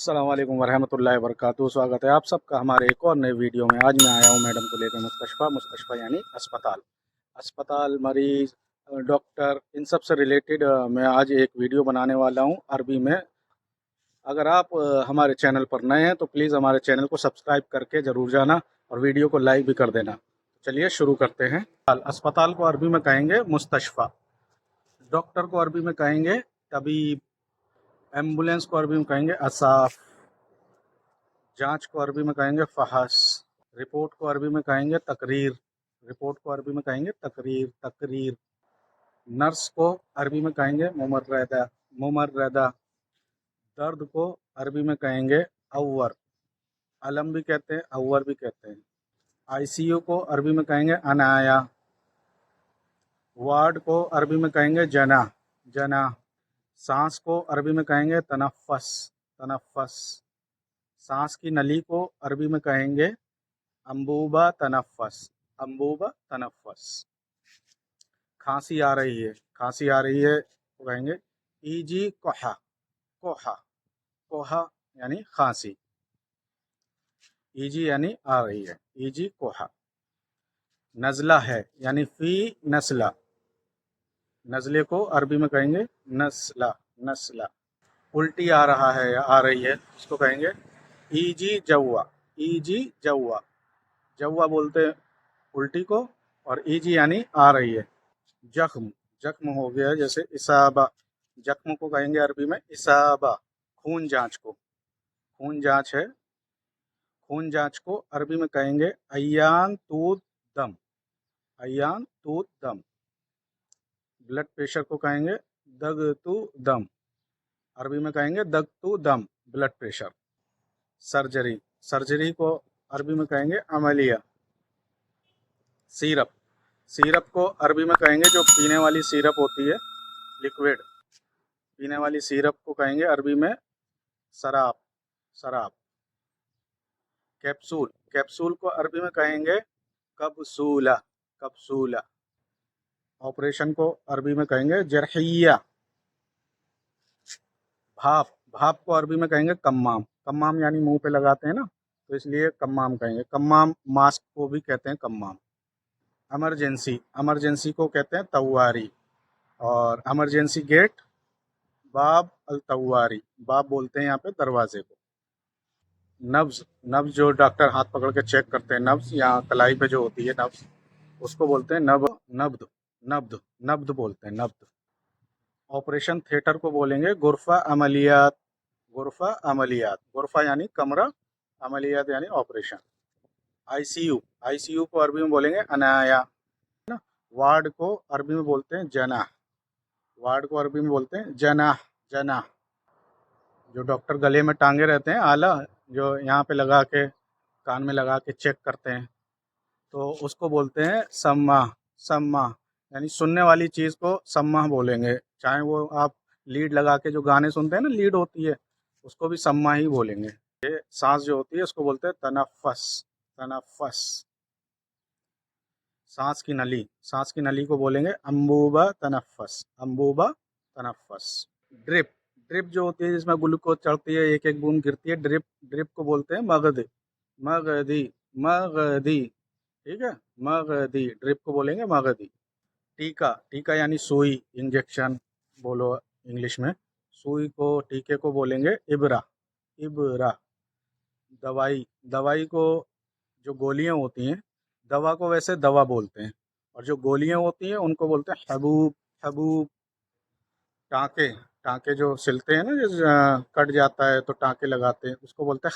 अस्सलाम वालेकुम वरहमतुल्लाहि वबरकातुहू। स्वागत है आप सबका हमारे एक और नए वीडियो में। आज मैं आया हूँ मैडम को लेकर मुस्तशफ़ा यानी अस्पताल मरीज़ डॉक्टर इन सब से रिलेटेड मैं आज एक वीडियो बनाने वाला हूँ अरबी में। अगर आप हमारे चैनल पर नए हैं तो प्लीज़ हमारे चैनल को सब्सक्राइब करके ज़रूर जाना और वीडियो को लाइक भी कर देना। चलिए शुरू करते हैं। अस्पताल को अरबी में कहेंगे मुस्तशफ़ा, डॉक्टर को अरबी में कहेंगे तबीब, एम्बुलेंस को अरबी में कहेंगे असाफ, जांच को अरबी में कहेंगे फहस, रिपोर्ट को अरबी में कहेंगे तकरीर, रिपोर्ट को अरबी में कहेंगे तकरीर, नर्स को अरबी में कहेंगे मुमर्रदा, दर्द को अरबी में कहेंगे अव्वर, अलम भी कहते हैं अव्वर भी कहते हैं। आईसीयू को अरबी में कहेंगे अनाया, वार्ड को अरबी में कहेंगे जना, सांस को अरबी में कहेंगे तनफ़्फ़स, सांस की नली को अरबी में कहेंगे अंबूबा तनफ़्फ़स। खांसी आ रही है तो कहेंगे ईजी कोहा यानी खांसी, ईजी यानी आ रही है, ईजी कोहा। नज़ला है यानी फी नस्ला, नज़ले को अरबी में कहेंगे नस्ला। उल्टी आ रहा है या आ रही है उसको कहेंगे ईजी जव्वा, जव्वा बोलते हैं उल्टी को, और ईजी यानी आ रही है। जख्म हो गया जैसे इसाबा, जख्म को कहेंगे अरबी में इसाबा। खून जांच है, खून जांच को अरबी में कहेंगे अयान तूत दम। ब्लड प्रेशर को कहेंगे दगतु दम, अरबी में कहेंगे दगतु दम ब्लड प्रेशर। सर्जरी को अरबी में कहेंगे अमलिया। सिरप को अरबी में कहेंगे जो पीने वाली सिरप होती है लिक्विड, पीने वाली सिरप को कहेंगे अरबी में शराब। कैप्सूल को अरबी में कहेंगे कप्सूला। ऑपरेशन को अरबी में कहेंगे जरहिया। भाप को अरबी में कहेंगे कम्माम यानी मुंह पे लगाते हैं ना, तो इसलिए कम्माम कहेंगे। कम्माम मास्क को भी कहते हैं कम्माम। इमरजेंसी को कहते हैं तवारी, और इमरजेंसी गेट बाब अल तवारी, बाब बोलते हैं यहाँ पे दरवाजे को। नब्ज जो डॉक्टर हाथ पकड़ के चेक करते हैं, नब्ज यहाँ कलाई पे जो होती है नब्ज, उसको बोलते हैं नब्द बोलते हैं नब्द। ऑपरेशन थिएटर को बोलेंगे गुरफा अमलियात। गुरफा यानी कमरा, अमलियात यानी ऑपरेशन। आईसीयू को अरबी में बोलेंगे अनाया। वार्ड को अरबी में बोलते हैं जना। जो डॉक्टर गले में टांगे रहते हैं आला, जो यहाँ पे लगा के कान में लगा के चेक करते हैं, तो उसको बोलते हैं सम्मा यानी सुनने वाली चीज़ को सम्मा बोलेंगे। चाहे वो आप लीड लगा के जो गाने सुनते हैं ना, लीड होती है, उसको भी सम्मा ही बोलेंगे। ये सांस जो होती है उसको बोलते हैं तनफ़्फ़स। सांस की नली को बोलेंगे अंबूबा तनफ़्फ़स। ड्रिप जो होती है जिसमें ग्लूकोज चढ़ती है, एक एक बूंद गिरती है, ड्रिप को बोलते हैं मगदी। ठीक है, मगदी, ड्रिप को बोलेंगे मगदी। टीका यानी सुई, इंजेक्शन बोलो इंग्लिश में। टीके को बोलेंगे इबरा। दवाई को, जो गोलियां होती हैं, दवा को वैसे दवा बोलते हैं, और जो गोलियां होती हैं उनको बोलते हैं हबूब। टाँके जो सिलते हैं ना, जैसे कट जाता है तो टाँके लगाते हैं, उसको बोलते हैं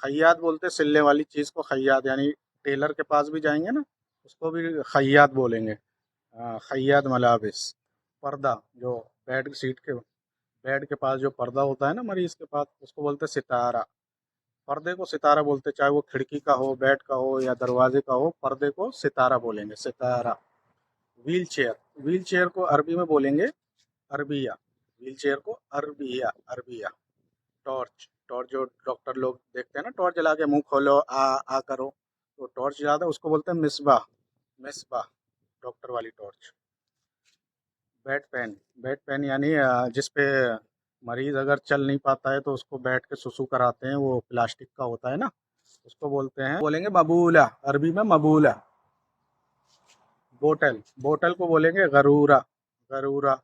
खैयात बोलते हैं सिलने वाली चीज़ को खैयात, यानी टेलर के पास भी जाएंगे ना, उसको भी खैयात बोलेंगे। खैयात मलाबिस। पर्दा, जो बेड के पास जो पर्दा होता है ना मरीज़ के पास, उसको बोलते हैं सितारा। पर्दे को सितारा बोलते हैं, चाहे वो खिड़की का हो, बेड का हो या दरवाजे का हो, पर्दे को सितारा बोलेंगे, सितारा। व्हील चेयर को अरबी में बोलेंगे अरबिया। टॉर्च जो डॉक्टर लोग देखते हैं ना, टॉर्च जला के मुंह खोलो आ करो, तो टॉर्च जलाते हैं, उसको बोलते हैं मिसबाह। डॉक्टर वाली टॉर्च। बेड पेन यानी जिस पे मरीज़ अगर चल नहीं पाता है तो उसको बैठ के सुसु कराते हैं, वो प्लास्टिक का होता है ना, उसको बोलते हैं, बोलेंगे मबूला, अरबी में मबूला। बोतल, बोतल को बोलेंगे गरूरा, गरूरा।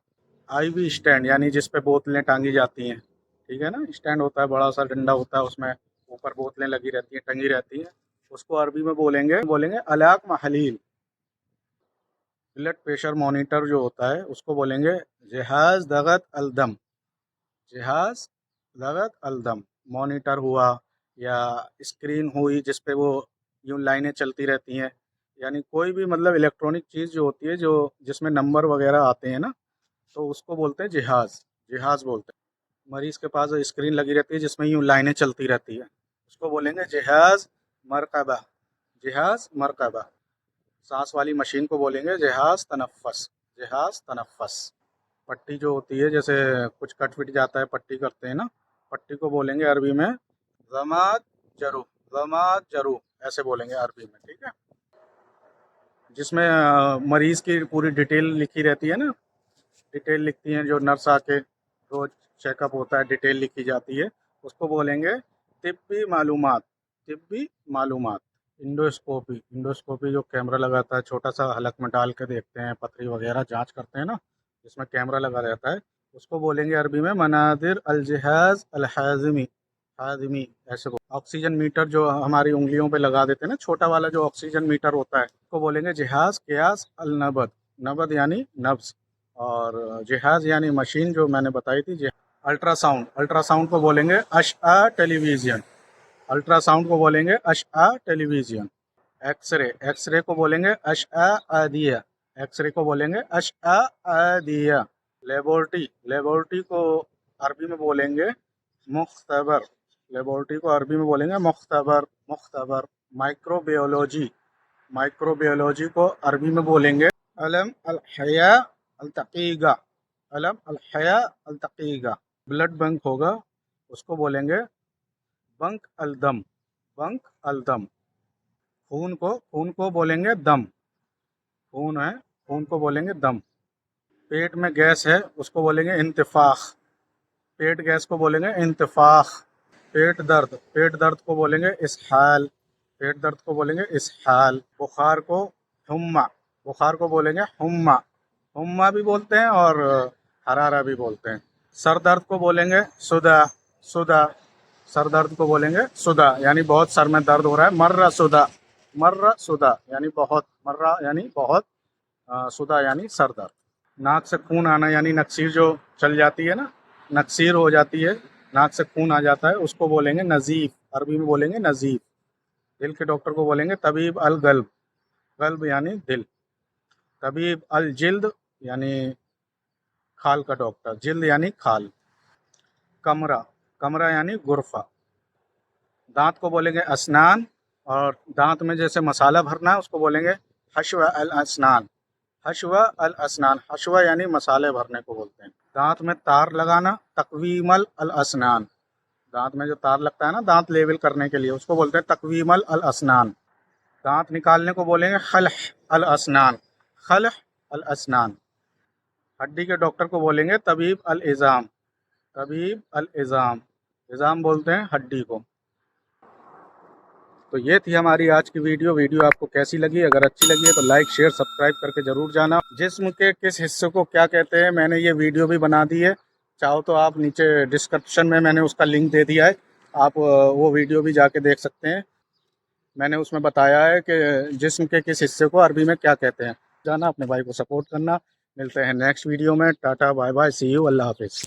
आईवी स्टैंड यानी जिस पे बोतलें टांगी जाती हैं, ठीक है ना, स्टैंड होता है, बड़ा सा डंडा होता है, उसमें ऊपर बोतलें लगी रहती हैं, टंगी रहती हैं, उसको अरबी में बोलेंगे बोलेंगे अलाक महलील। ब्लड प्रेशर मॉनिटर जो होता है उसको बोलेंगे जहाज दगत अलदम, जहाज दगत अलदम। मॉनिटर हुआ या स्क्रीन हुई जिस पे वो यूँ लाइनें चलती रहती हैं, यानी कोई भी मतलब इलेक्ट्रॉनिक चीज़ जो होती है जो जिसमें नंबर वगैरह आते हैं ना, तो उसको बोलते हैं जिहाज़, जिहाज़ बोलते हैं। मरीज़ के पास स्क्रीन लगी रहती है जिसमें यूँ लाइनें चलती रहती है, उसको बोलेंगे जिहाज़ मरकबा, जिहाज़ मरकबा। सांस वाली मशीन को बोलेंगे जहाज़ तनफ़्फ़स, जहाज़ तनफ़्फ़स। पट्टी जो होती है, जैसे कुछ कट फिट जाता है पट्टी करते हैं ना, पट्टी को बोलेंगे अरबी में ज़मात जरू, ज़मात जरू, ऐसे बोलेंगे अरबी में, ठीक है। जिसमें मरीज़ की पूरी डिटेल लिखी रहती है ना, डिटेल लिखती हैं जो नर्स आके रोज़ चेकअप होता है, डिटेल लिखी जाती है, उसको बोलेंगे तिब्बी मालूमात, तिब्बी मालूमात। इंडोस्कोपी, इंडोस्कोपी जो कैमरा लगाता है, छोटा सा हलक में डाल के देखते हैं, पथरी वगैरह जांच करते हैं ना, जिसमें कैमरा लगा रहता है, उसको बोलेंगे अरबी में मनादिर अल जहाज़ अल हाज़मी, हाज़मी ऐसे ऑक्सीजन मीटर जो हमारी उंगलियों पे लगा देते हैं ना, छोटा वाला जो ऑक्सीजन मीटर होता है, उसको बोलेंगे जहाज़ क़ियास अल नबद, नबद यानी नब्ज़, और जहाज़ यानी मशीन जो मैंने बताई थी। अल्ट्रासाउंड, अल्ट्रासाउंड को बोलेंगे अशआ टेलीविज़न, अल्ट्रासाउंड को बोलेंगे अशआ टेलीविज़न। एक्सरे, एक्सरे को बोलेंगे अशआ आदिया, एक्सरे को बोलेंगे अशआ आदिया। लेबोरेटरी, लेबोरेटरी को अरबी में बोलेंगे मुख्तबर, लेबोरेटरी को अरबी में बोलेंगे मुख्तबर, मुख्तबर। माइक्रोबायोलॉजी, माइक्रोबायोलॉजी को अरबी में बोलेंगे अलम अल हया अल तक़ीगा, अलम अल हया अल तक़ीगा। ब्लड बैंक होगा उसको बोलेंगे बंक अल दम, बंक अल दम। खून को बोलेंगे दम, खून है, खून को बोलेंगे दम। पेट में गैस है उसको बोलेंगे इंतिफाख, पेट गैस को बोलेंगे इंतिफाख। पेट दर्द, पेट दर्द को बोलेंगे इसहाल, पेट दर्द को बोलेंगे इसहाल। बुखार को हुम्मा, बुखार को बोलेंगे हुम्मा, हुम्मा भी बोलते हैं और हरारा भी बोलते हैं। सर दर्द को बोलेंगे सुदा, सुदा, सर दर्द को बोलेंगे सुदा, यानी बहुत सर में दर्द हो रहा है, मर्रा सुदा, मर्रा सुदा यानी बहुत, मर्रा यानी बहुत, सुदा यानी सर दर्द। नाक से खून आना यानी नक्सीर जो चल जाती है ना, नक्सीर हो जाती है, नाक से खून आ जाता है, उसको बोलेंगे नज़ीफ़, अरबी में बोलेंगे नज़ीफ़। दिल के डॉक्टर को बोलेंगे तबीब अल गल्ब, गल्ब यानी दिल। तबीब अल जिल्द यानी खाल का डॉक्टर, जिल्द यानी खाल। कमरा, कमरा यानी गुरफा। दांत को बोलेंगे असनान, और दांत में जैसे मसाला भरना है उसको बोलेंगे हशवा अल असनान, हशवा अल असनान, हशवा यानी मसाले भरने को बोलते हैं। दांत में तार लगाना तकवीमल अल असनान, दांत में जो तार लगता है ना दांत लेवल करने के लिए, उसको बोलते हैं तकवीमल अल असनान। दांत निकालने को बोलेंगे खलह अल असनान, खलह अल असनान। हड्डी के डॉक्टर को बोलेंगे तबीब अल इज़ाम, तबीब अल इज़ाम, इज़ाम बोलते हैं हड्डी को। तो ये थी हमारी आज की वीडियो। वीडियो आपको कैसी लगी? अगर अच्छी लगी है तो लाइक शेयर सब्सक्राइब करके ज़रूर जाना। जिस्म के किस हिस्से को क्या कहते हैं मैंने ये वीडियो भी बना दी है, चाहो तो आप नीचे डिस्क्रिप्शन में मैंने उसका लिंक दे दिया है, आप वो वीडियो भी जाके देख सकते हैं। मैंने उसमें बताया है कि जिस्म के किस हिस्से को अरबी में क्या कहते हैं। जाना, अपने भाई को सपोर्ट करना। मिलते हैं नेक्स्ट वीडियो में। Tata bye bye, see you, अल्लाह हाफिज़।